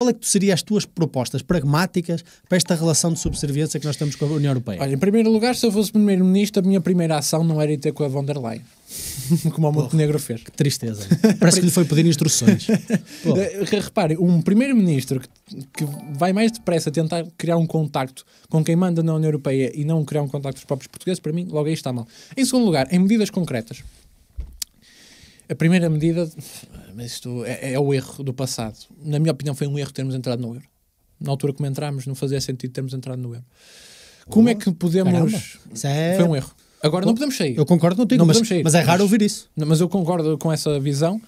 Qual é que seriam as tuas propostas pragmáticas para esta relação de subserviência que nós temos com a União Europeia? Olha, em primeiro lugar, se eu fosse primeiro-ministro, a minha primeira ação não era ir ter com a von der Leyen, como o Montenegro fez. Que tristeza. Parece que lhe foi pedir instruções. Repare, um primeiro-ministro que vai mais depressa tentar criar um contacto com quem manda na União Europeia e não criar um contacto dos próprios portugueses, para mim, logo aí está mal. Em segundo lugar, em medidas concretas. A primeira medida, mas isto é o erro do passado. Na minha opinião, foi um erro termos entrado no euro. Na altura como entramos, não fazia sentido termos entrado no euro. Como é que podemos... Foi um erro. Agora não podemos sair. Eu concordo contigo, mas é raro ouvir isso. Mas eu concordo com essa visão.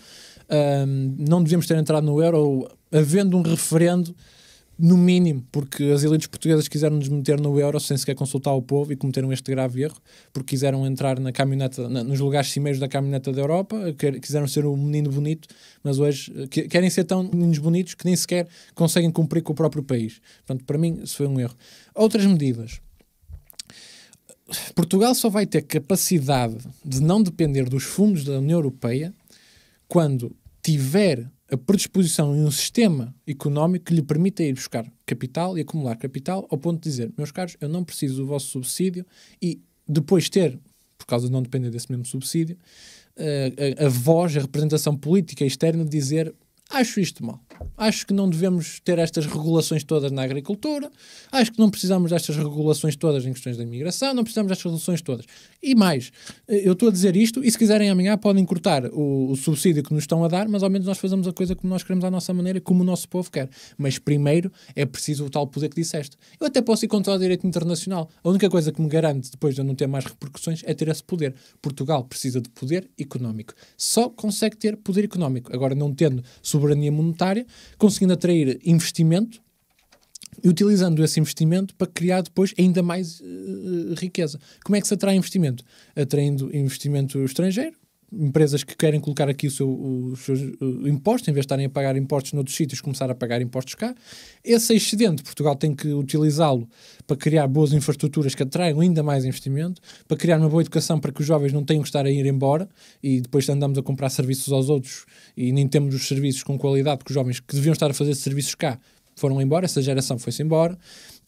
Não devíamos ter entrado no euro, havendo um referendo, no mínimo, porque as elites portuguesas quiseram nos meter no euro sem sequer consultar o povo e cometeram este grave erro, porque quiseram entrar na caminhoneta, nos lugares cimeiros da caminhoneta da Europa, quiseram ser um menino bonito, mas hoje querem ser tão meninos bonitos que nem sequer conseguem cumprir com o próprio país. Portanto, para mim, isso foi um erro. Outras medidas. Portugal só vai ter capacidade de não depender dos fundos da União Europeia quando tiver a predisposição em um sistema económico que lhe permita ir buscar capital e acumular capital ao ponto de dizer, meus caros, eu não preciso do vosso subsídio, e depois ter, por causa de não depender desse mesmo subsídio, a voz, a representação política externa de dizer, acho isto mal. Acho que não devemos ter estas regulações todas na agricultura, acho que não precisamos destas regulações todas em questões da imigração, não precisamos destas regulações todas. E mais, eu estou a dizer isto, e se quiserem amanhã podem cortar o subsídio que nos estão a dar, mas ao menos nós fazemos a coisa como nós queremos à nossa maneira, como o nosso povo quer. Mas primeiro é preciso o tal poder que disseste. Eu até posso ir contra o direito internacional. A única coisa que me garante, depois de eu não ter mais repercussões, é ter esse poder. Portugal precisa de poder económico. Só consegue ter poder económico. Agora, não tendo soberania monetária, conseguindo atrair investimento e utilizando esse investimento para criar depois ainda mais riqueza. Como é que se atrai investimento? Atraindo investimento estrangeiro, empresas que querem colocar aqui os seus impostos, em vez de estarem a pagar impostos noutros sítios, começar a pagar impostos cá. Esse excedente, Portugal tem que utilizá-lo para criar boas infraestruturas que atraiam ainda mais investimento, para criar uma boa educação para que os jovens não tenham que estar a ir embora e depois andamos a comprar serviços aos outros e nem temos os serviços com qualidade que os jovens que deviam estar a fazer serviços cá foram embora, essa geração foi-se embora.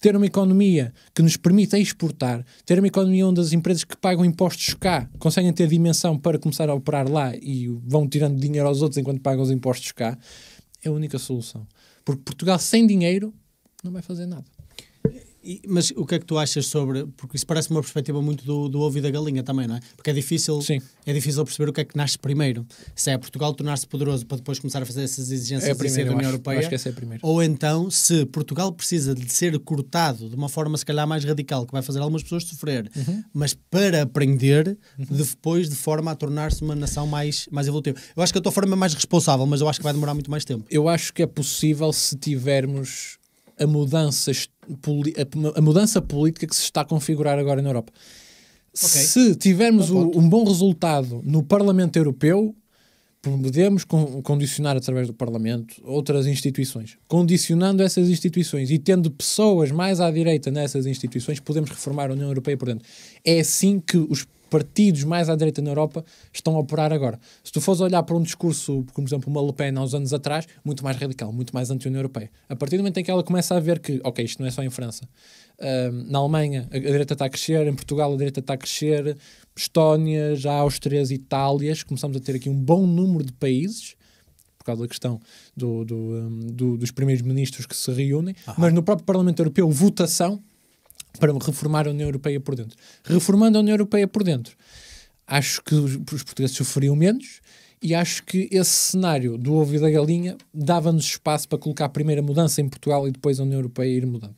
Ter uma economia que nos permita exportar, ter uma economia onde as empresas que pagam impostos cá conseguem ter dimensão para começar a operar lá e vão tirando dinheiro aos outros enquanto pagam os impostos cá, é a única solução. Porque Portugal sem dinheiro não vai fazer nada. Mas o que é que tu achas sobre... Porque isso parece uma perspectiva muito do ovo e da galinha também, não é? Porque é difícil perceber o que é que nasce primeiro. Se é Portugal tornar-se poderoso para depois começar a fazer essas exigências de ser da União Europeia. Eu acho que essa é a primeira. Ou então, se Portugal precisa de ser cortado de uma forma se calhar mais radical, que vai fazer algumas pessoas sofrer, mas para aprender, depois de forma a tornar-se uma nação mais evolutiva. Eu acho que a tua forma é mais responsável, mas eu acho que vai demorar muito mais tempo. Eu acho que é possível se tivermos a mudança política que se está a configurar agora na Europa. Okay. Se tivermos um bom resultado no Parlamento Europeu, podemos condicionar através do Parlamento outras instituições. Condicionando essas instituições e tendo pessoas mais à direita nessas instituições, podemos reformar a União Europeia por dentro. É assim que os partidos mais à direita na Europa estão a operar agora. Se tu fores olhar para um discurso, por exemplo, uma Le Pen há uns anos atrás, muito mais radical, muito mais anti-União Europeia. A partir do momento em que ela começa a ver que, ok, isto não é só em França. Na Alemanha a direita está a crescer, em Portugal a direita está a crescer, Estónia, já Áustrias, Itálias, começamos a ter aqui um bom número de países, por causa da questão dos primeiros ministros que se reúnem, mas no próprio Parlamento Europeu, votação para reformar a União Europeia por dentro. Reformando a União Europeia por dentro, acho que os portugueses sofriam menos e acho que esse cenário do ovo e da galinha dava-nos espaço para colocar a primeira mudança em Portugal e depois a União Europeia ir mudando.